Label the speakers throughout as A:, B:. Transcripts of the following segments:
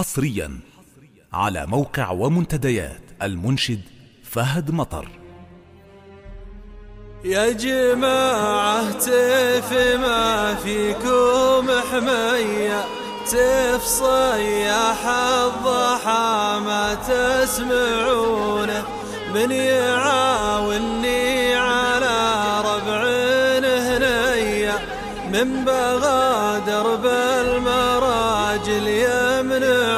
A: حصريا على موقع ومنتديات المنشد فهد مطر.
B: يا جماعة تف ما فيكم حمية، تف صياح الضحى ما تسمعونه، من يعاوني على ربع هنية، من بغادر بالمراجل يمنعونه.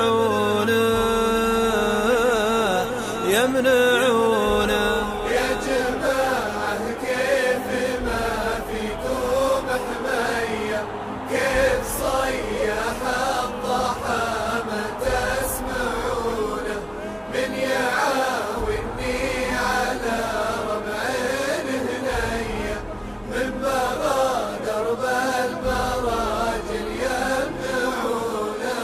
C: يا جماعة كيف ما فيكم حمية، كيف صيح الضحى ما تسمعونه، من يعاوني على ربع هنية، من بغادر بالمراجل يمنعونه.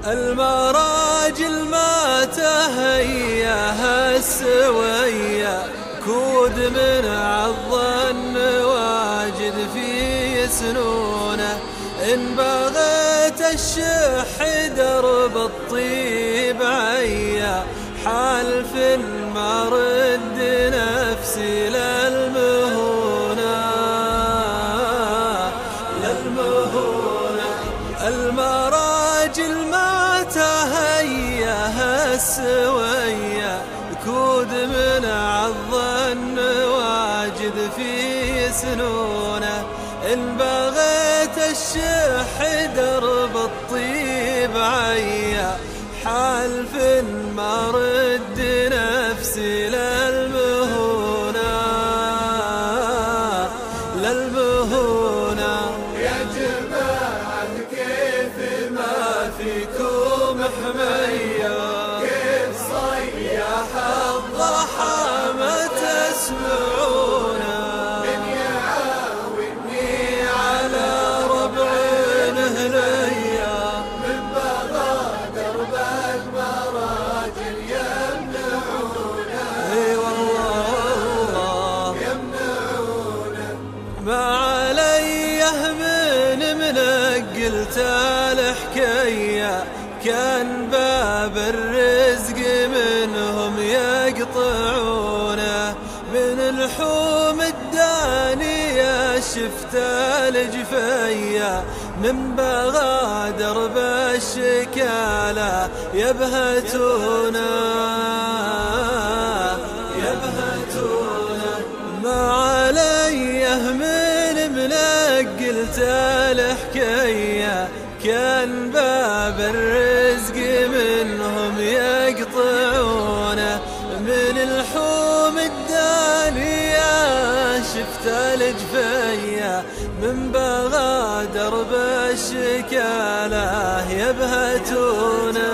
B: المراجل ما تهياها السوية، كود من عالظن واجد في سنونه، إن بغيت الشح درب الطيب عيا، حالف ما رد نفسي للمهونة. المراجل ما تهياها السوية، كود من عالظن واجد في سنونه، إن بغيت الشح درب الطيب عيا، حالف ما رد نفسي للمهونة.
C: يا جماعة كيف ما فيكم حمية، كيف صيح الضحى ما تسمعونه، من يعاوني على ربع هنية، من بغادر بالمراجل يمنعونه.
B: اي والله
C: يمنعونه.
B: ما عليه من منقلت الحكاية، كان باب الرزق منهم يقطعونه، من الحوم الدانية شفت الجفية، من بغادر بالشكالة يبهتونه. ما عليه من منقلت الحكاية، كان باب الرزق منهم يقطعونه، من الحوم الدانية شفت الجفية، من بغادر بالشكالة يبهتونه.